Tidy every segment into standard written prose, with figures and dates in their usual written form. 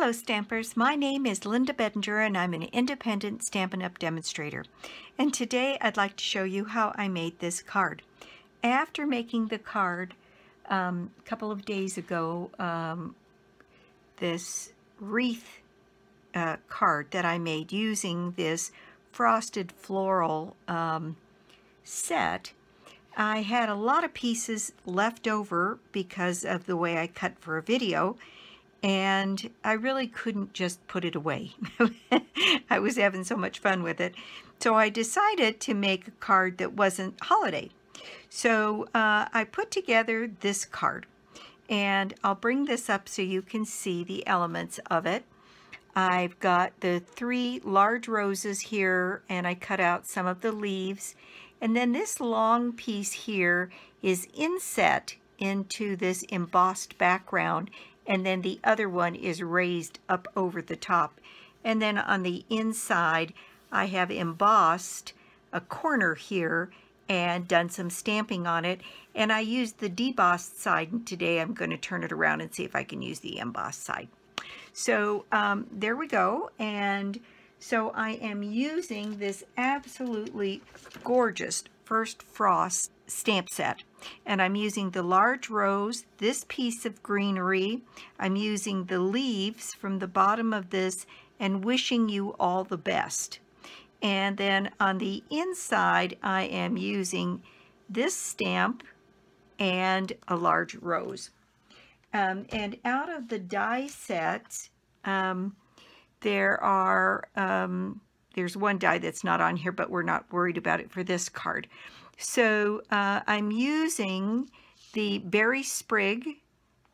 Hello Stampers, my name is Linda Bedinger and I'm an independent Stampin' Up! Demonstrator. And today I'd like to show you how I made this card. After making the card a couple of days ago, this wreath card that I made using this frosted floral set, I had a lot of pieces left over because of the way I cut for a video, and I really couldn't just put it away. I was having so much fun with it. So I decided to make a card that wasn't holiday. So I put together this card, and I'll bring this up so you can see the elements of it. I've got the 3 large roses here, and I cut out some of the leaves. And then this long piece here is inset into this embossed background, and then the other one is raised up over the top. And then on the inside, I have embossed a corner here and done some stamping on it. And I used the debossed side, and today I'm going to turn it around and see if I can use the embossed side. So there we go. And so I am using this absolutely gorgeous First Frost stamp set. And I'm using the large rose, this piece of greenery. I'm using the leaves from the bottom of this, and wishing you all the best. And then on the inside, I am using this stamp and a large rose. And out of the die set, there's one die that's not on here, but we're not worried about it for this card. So I'm using the berry sprig,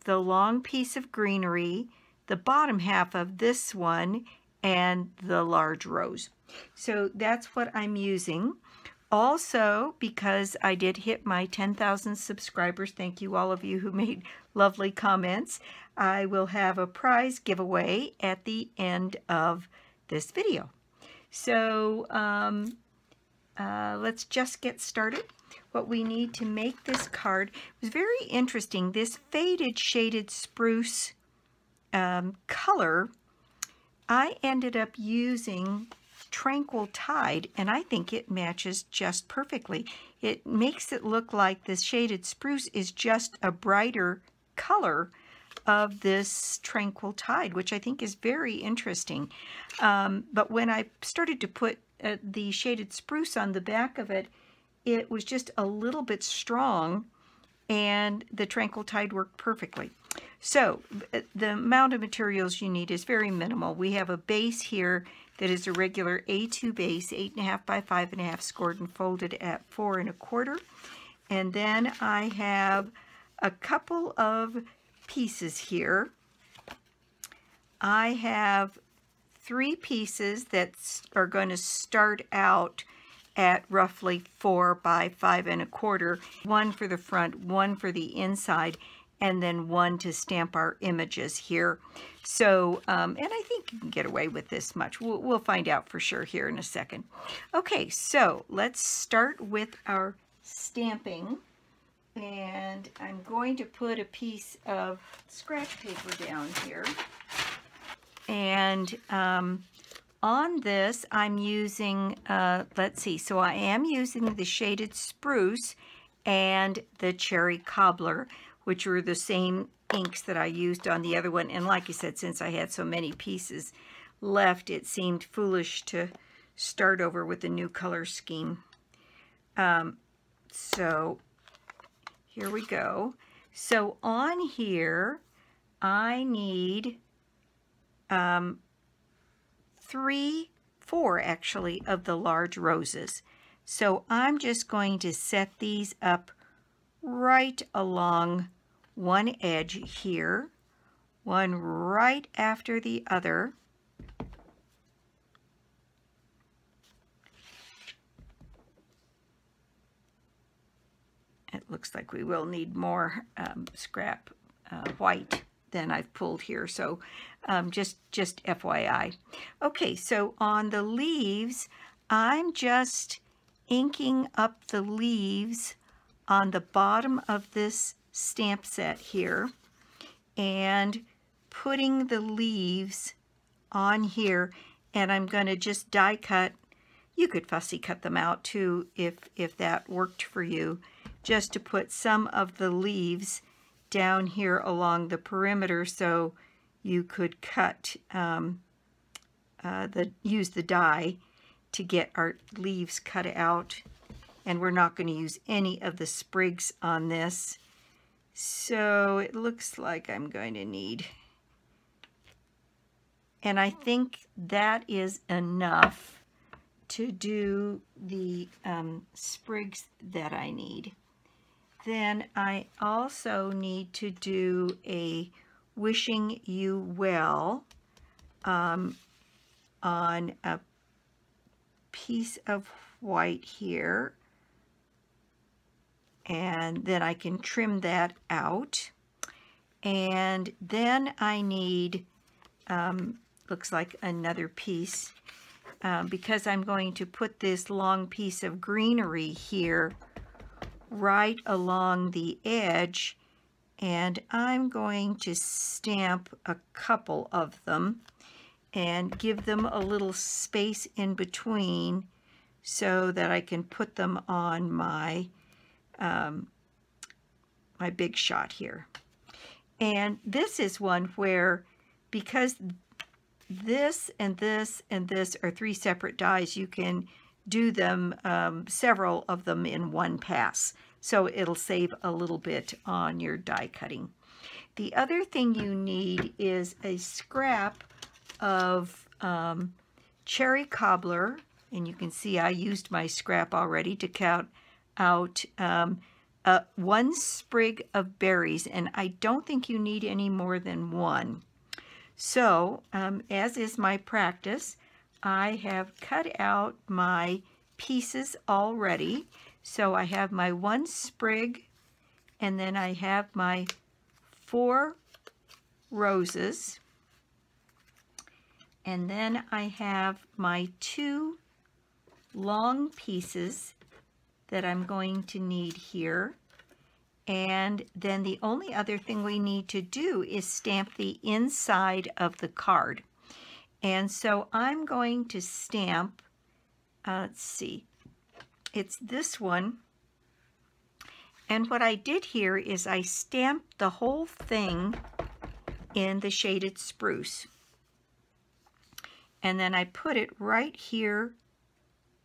the long piece of greenery, the bottom half of this one, and the large rose. So that's what I'm using. Also, because I did hit my 10,000 subscribers, thank you all of you who made lovely comments, I will have a prize giveaway at the end of this video. So let's just get started. What we need to make this card was very interesting. This faded shaded spruce color, I ended up using Tranquil Tide, and I think it matches just perfectly. It makes it look like this shaded spruce is just a brighter color of this Tranquil Tide, which I think is very interesting. But when I started to put the shaded spruce on the back of it, it was just a little bit strong, and the Tranquil Tide worked perfectly. So the amount of materials you need is very minimal. We have a base here that is a regular A2 base, 8.5 by 5.5, scored and folded at 4 1/4. And then I have a couple of pieces here. I have 3 pieces that are going to start out at roughly 4 by 5 1/4. One for the front, one for the inside, and then one to stamp our images here. So, and I think you can get away with this much. We'll find out for sure here in a second. Okay, so let's start with our stamping. And I'm going to put a piece of scratch paper down here. And on this, I'm using, let's see, so I am using the shaded spruce and the cherry cobbler, which were the same inks that I used on the other one. And like I said, since I had so many pieces left, it seemed foolish to start over with a new color scheme. So here we go. So on here, I need 4 actually of the large roses. So I'm just going to set these up right along one edge here, one right after the other. It looks like we will need more scrap white than I've pulled here, so just FYI. Okay, so on the leaves, I'm just inking up the leaves on the bottom of this stamp set here and putting the leaves on here, and I'm going to just die cut. You could fussy cut them out too if that worked for you, just to put some of the leaves down here along the perimeter so you could cut, use the die to get our leaves cut out. And we're not going to use any of the sprigs on this. So it looks like I'm going to need, and I think that is enough to do the sprigs that I need. Then I also need to do a wishing you well on a piece of white here. And then I can trim that out. And then I need, looks like another piece, because I'm going to put this long piece of greenery here right along the edge, and I'm going to stamp a couple of them and give them a little space in between so that I can put them on my my big shot here. And this is one where, because this and this and this are 3 separate dies, you can do them, several of them in one pass. So it'll save a little bit on your die cutting. The other thing you need is a scrap of cherry cobbler. And you can see I used my scrap already to count out 1 sprig of berries, and I don't think you need any more than 1. So, as is my practice, I have cut out my pieces already. So I have my 1 sprig, and then I have my 4 roses, and then I have my 2 long pieces that I'm going to need here. And then the only other thing we need to do is stamp the inside of the card. And so I'm going to stamp, let's see, it's this one. And what I did here is I stamped the whole thing in the shaded spruce. And then I put it right here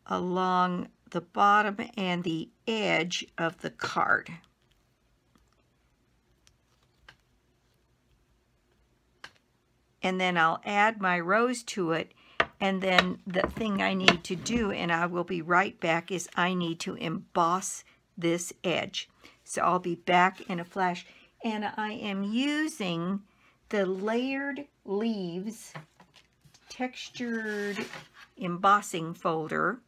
along the bottom and the edge of the card. And then I'll add my rose to it, and then the thing I need to do, and I will be right back, is I need to emboss this edge. So I'll be back in a flash, and I am using the Layered Leaves textured embossing folder.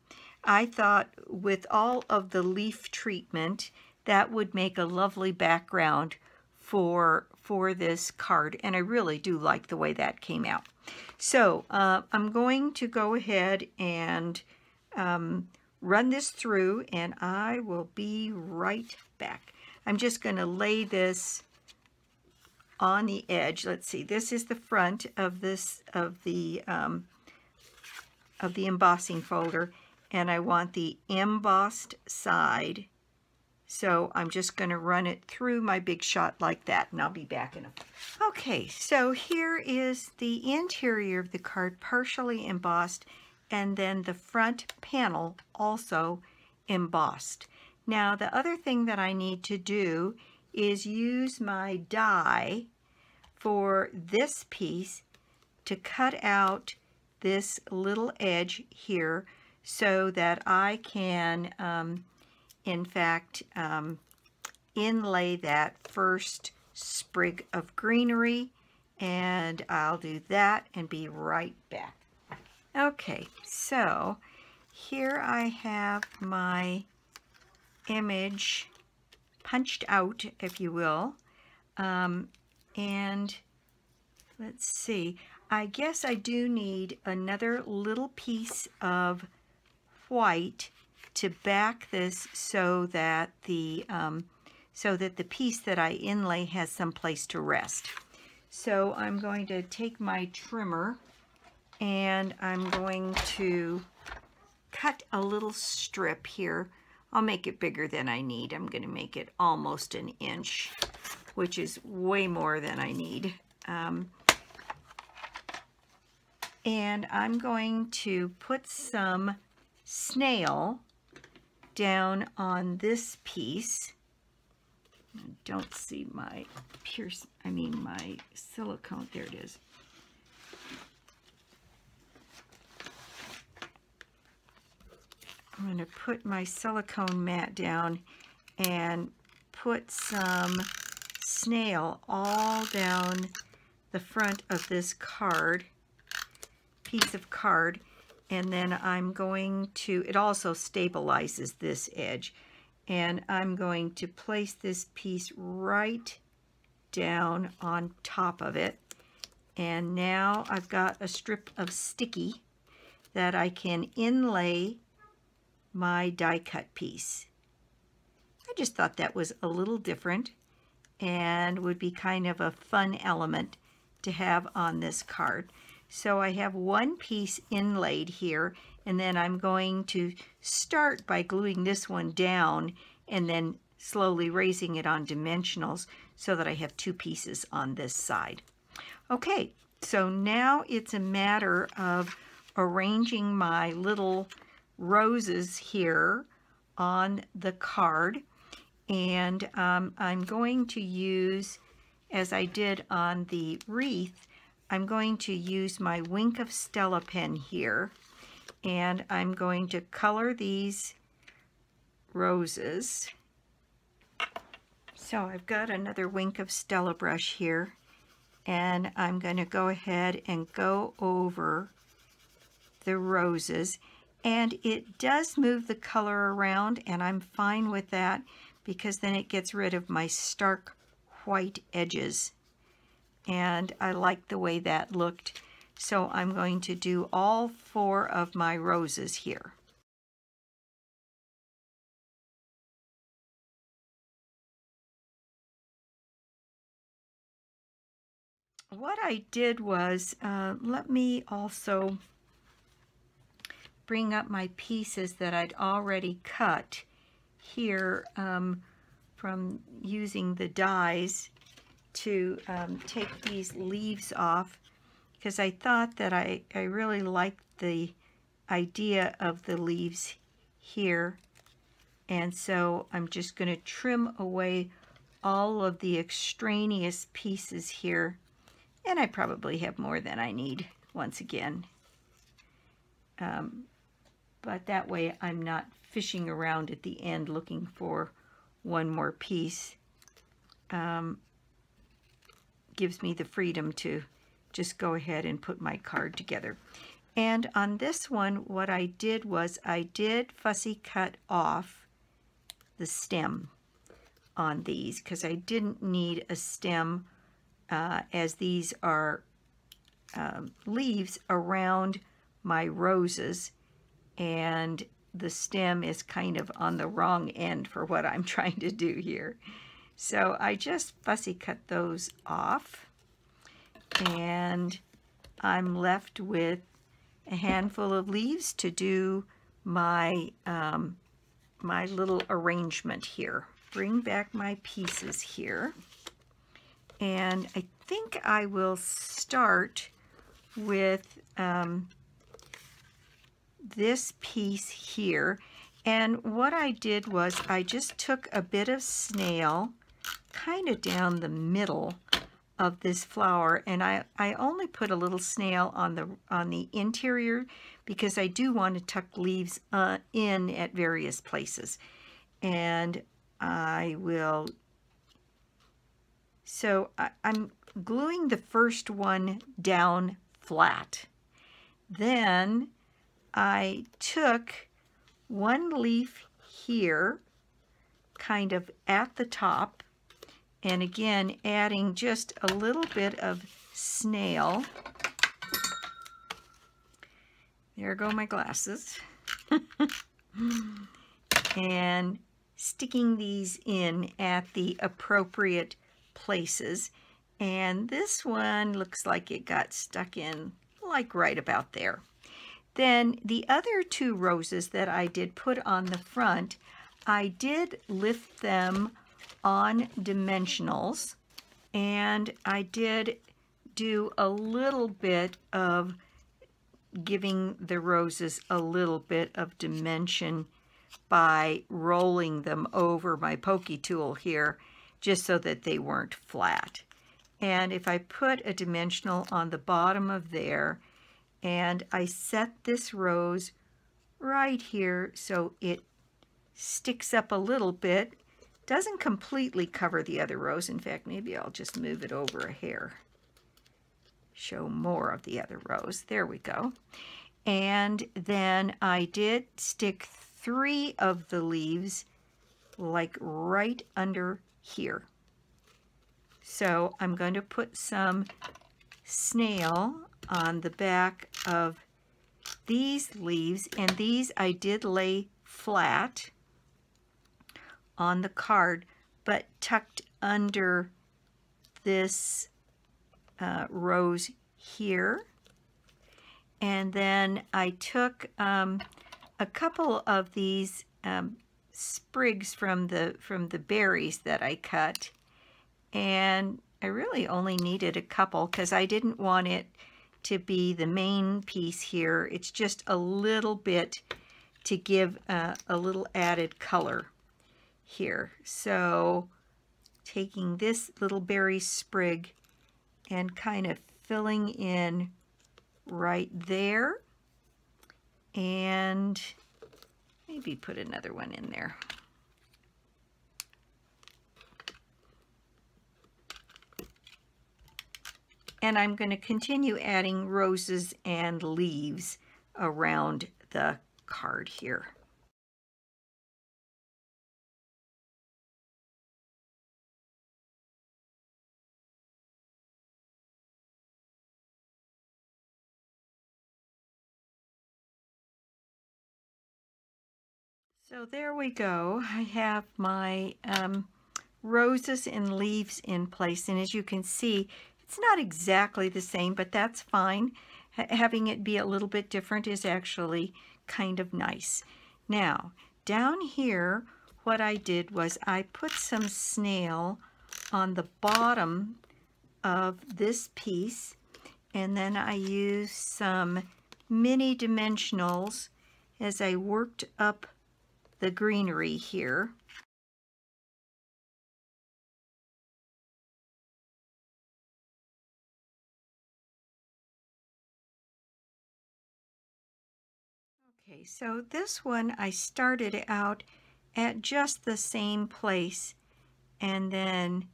I thought with all of the leaf treatment, that would make a lovely background for this card, and I really do like the way that came out. So I'm going to go ahead and run this through, and I will be right back. I'm just going to lay this on the edge. Let's see, this is the front of this of the embossing folder, and I want the embossed side. So I'm just going to run it through my big shot like that, and I'll be back in a... Okay, so here is the interior of the card partially embossed, and then the front panel also embossed. Now the other thing that I need to do is use my die for this piece to cut out this little edge here so that I can in fact inlay that first sprig of greenery, and I'll do that and be right back. Okay, so here I have my image punched out, if you will, and let's see, I guess I do need another little piece of white to back this so that the piece that I inlay has some place to rest. So I'm going to take my trimmer and I'm going to cut a little strip here. I'll make it bigger than I need. I'm going to make it almost an inch, which is way more than I need. And I'm going to put some snail down on this piece. I don't see my my silicone. There it is. I'm going to put my silicone mat down and put some snail all down the front of this piece of card, and then I'm going to, it also stabilizes this edge, and I'm going to place this piece right down on top of it. And now I've got a strip of sticky that I can inlay my die cut piece. I just thought that was a little different and would be kind of a fun element to have on this card. So I have one piece inlaid here, and then I'm going to start by gluing this one down and then slowly raising it on dimensionals so that I have two pieces on this side. Okay, so now it's a matter of arranging my little roses here on the card, and I'm going to use, as I did on the wreath, I'm going to use my Wink of Stella pen here, and I'm going to color these roses. So I've got another Wink of Stella brush here, and I'm going to go ahead and go over the roses. And it does move the color around, and I'm fine with that because then it gets rid of my stark white edges. And I like the way that looked. So I'm going to do all 4 of my roses here. What I did was, let me also bring up my pieces that I'd already cut here from using the dies to take these leaves off, because I thought that I really liked the idea of the leaves here, and so I'm just going to trim away all of the extraneous pieces here, and I probably have more than I need once again. But that way I'm not fishing around at the end looking for one more piece. Gives me the freedom to just go ahead and put my card together. And on this one, what I did was I did fussy cut off the stem on these because I didn't need a stem as these are leaves around my roses, and the stem is kind of on the wrong end for what I'm trying to do here. So I just fussy cut those off, and I'm left with a handful of leaves to do my my little arrangement here. Bring back my pieces here, and I think I will start with this piece here. And what I did was I just took a bit of snail kind of down the middle of this flower, and I only put a little snail on the interior because I do want to tuck leaves in at various places. And I will, so I'm gluing the first one down flat. Then I took one leaf here, kind of at the top, and again adding just a little bit of snail. There go my glasses. And sticking these in at the appropriate places. And this one looks like it got stuck in like right about there. Then the other two roses that I did put on the front, I did lift them on dimensionals, and I did do a little bit of giving the roses a little bit of dimension by rolling them over my pokey tool here, just so that they weren't flat. And if I put a dimensional on the bottom of there, and I set this rose right here so it sticks up a little bit, doesn't completely cover the other rose. In fact, maybe I'll just move it over a hair, show more of the other rose. There we go. And then I did stick 3 of the leaves like right under here. So I'm going to put some snail on the back of these leaves, and these I did lay flat on the card, but tucked under this rose here. And then I took a couple of these sprigs from the berries that I cut, and I really only needed a couple because I didn't want it to be the main piece here. It's just a little bit to give a little added color here. So taking this little berry sprig and kind of filling in right there, and maybe put another one in there. And I'm going to continue adding roses and leaves around the card here. So there we go. I have my roses and leaves in place, and as you can see, it's not exactly the same, but that's fine. Having it be a little bit different is actually kind of nice. Now, down here, what I did was I put some snail on the bottom of this piece, and then I used some mini dimensionals as I worked up the greenery here. Okay, so this one I started out at just the same place and then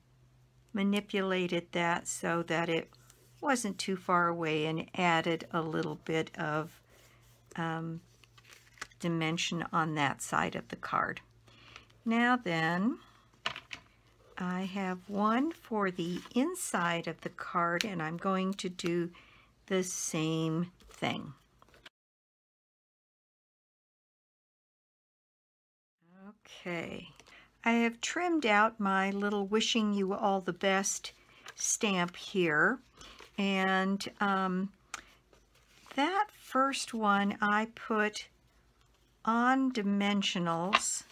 manipulated that so that it wasn't too far away, and added a little bit of dimension on that side of the card. Now then, I have one for the inside of the card, and I'm going to do the same thing. Okay, I have trimmed out my little wishing you all the best stamp here, and that first one I put on dimensionals,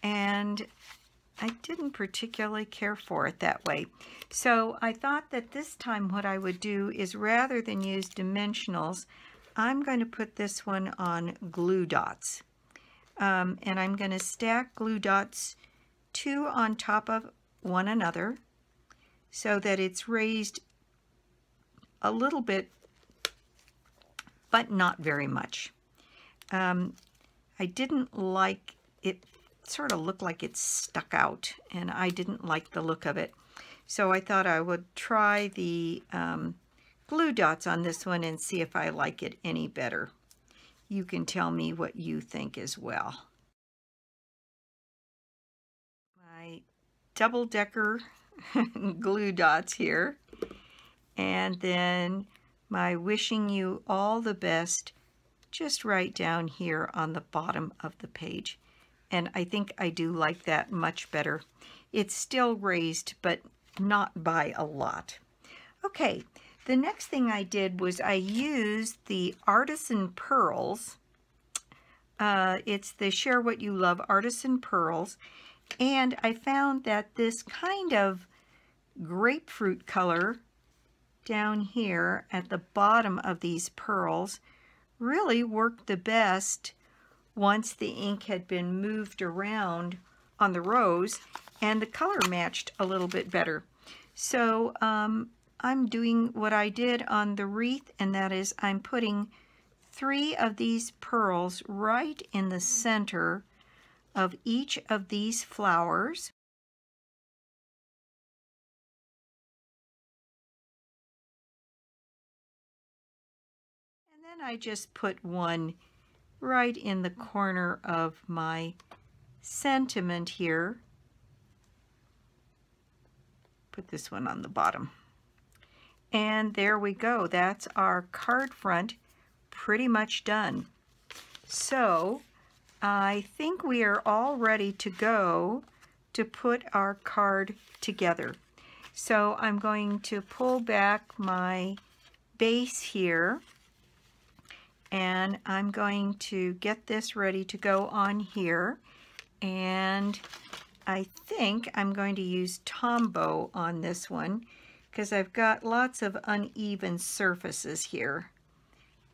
and I didn't particularly care for it that way. So I thought that this time what I would do is, rather than use dimensionals, I'm going to put this one on glue dots. And I'm going to stack glue dots 2 on top of one another so that it's raised a little bit, but not very much. I didn't like it, sort of looked like it stuck out, and I didn't like the look of it. So I thought I would try the glue dots on this one and see if I like it any better. You can tell me what you think as well. My double-decker glue dots here, and then my wishing you all the best just right down here on the bottom of the page. And I think I do like that much better. It's still raised, but not by a lot. Okay, the next thing I did was I used the Artisan pearls. It's the Share What You Love Artisan pearls, and I found that this kind of grapefruit color down here at the bottom of these pearls really worked the best once the ink had been moved around on the rose, and the color matched a little bit better. So I'm doing what I did on the wreath, and that is I'm putting 3 of these pearls right in the center of each of these flowers. And then I just put one right in the corner of my sentiment here. Put this one on the bottom. And there we go. That's our card front pretty much done. So I think we are all ready to go to put our card together. So I'm going to pull back my base here, and I'm going to get this ready to go on here. And I think I'm going to use Tombow on this one because I've got lots of uneven surfaces here.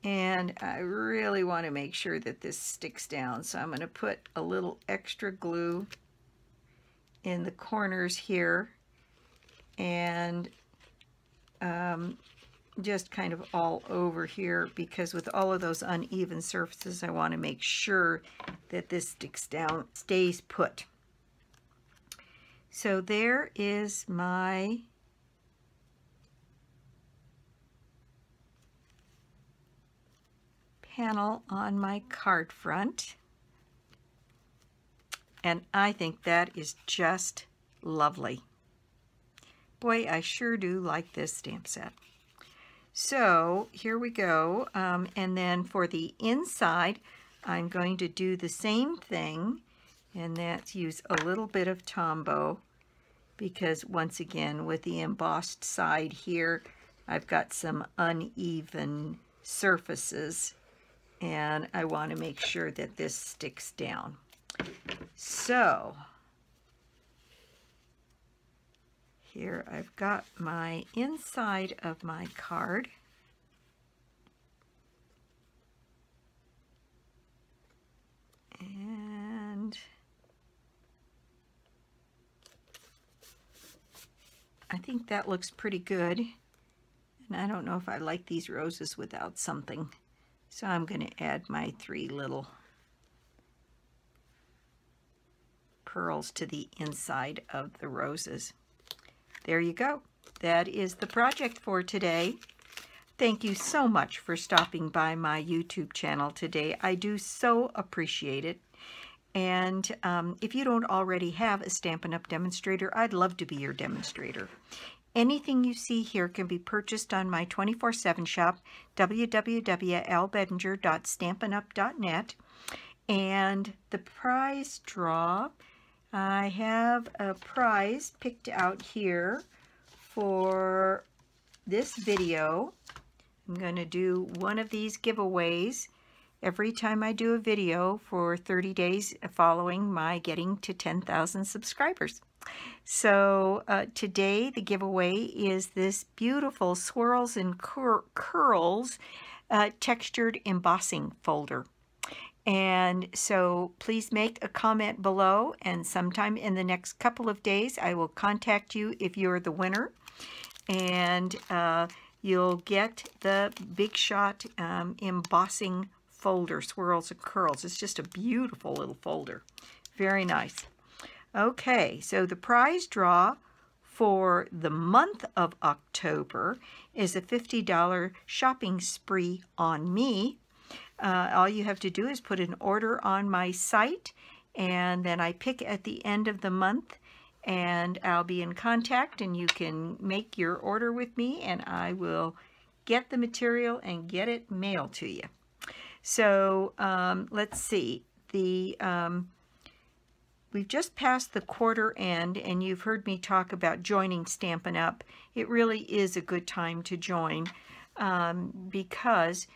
And I really want to make sure that this sticks down. So I'm going to put a little extra glue in the corners here, and just kind of all over here, because with all of those uneven surfaces, I want to make sure that this sticks down, stays put. So there is my panel on my card front, and I think that is just lovely. Boy, I sure do like this stamp set. So here we go, and then for the inside I'm going to do the same thing, and that's use a little bit of Tombow, because once again with the embossed side here I've got some uneven surfaces, and I want to make sure that this sticks down. So here I've got my inside of my card. And I think that looks pretty good. And I don't know if I like these roses without something. So I'm going to add my 3 little pearls to the inside of the roses. There you go. That is the project for today. Thank you so much for stopping by my YouTube channel today. I do so appreciate it. And if you don't already have a Stampin' Up! Demonstrator, I'd love to be your demonstrator. Anything you see here can be purchased on my 24/7 shop, www.lbedinger.stampinup.net. And the prize draw, I have a prize picked out here for this video. I'm going to do one of these giveaways every time I do a video for 30 days following my getting to 10,000 subscribers. So today the giveaway is this beautiful Swirls and Curls textured embossing folder. And so please make a comment below, and sometime in the next couple of days I will contact you if you're the winner, and you'll get the Big Shot embossing folder, Swirls and Curls. It's just a beautiful little folder. Very nice. Okay, so the prize draw for the month of October is a $50 shopping spree on me. All you have to do is put an order on my site, and then I pick at the end of the month, and I'll be in contact, and you can make your order with me, and I will get the material and get it mailed to you. So let's see. we've just passed the quarter end, and you've heard me talk about joining Stampin' Up. It really is a good time to join because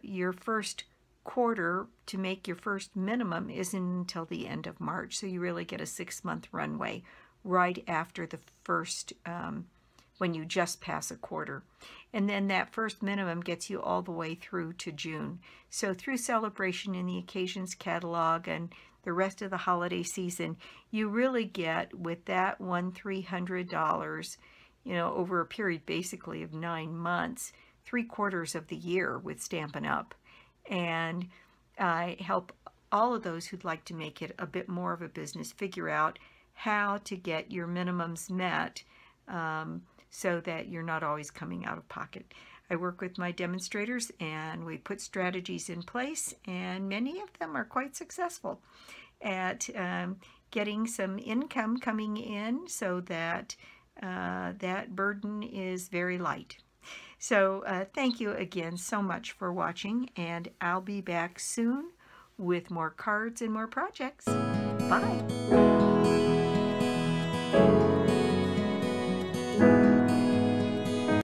your first quarter to make your first minimum isn't until the end of March, so you really get a 6-month runway right after the first when you just pass a quarter. And then that first minimum gets you all the way through to June. So through Celebration in the Occasions catalog and the rest of the holiday season, you really get, with that $300, you know, over a period basically of 9 months, 3/4 of the year with Stampin' Up. And I help all of those who'd like to make it a bit more of a business figure out how to get your minimums met so that you're not always coming out of pocket. I work with my demonstrators and we put strategies in place, and many of them are quite successful at getting some income coming in so that that burden is very light. So thank you again so much for watching, and I'll be back soon with more cards and more projects. Bye!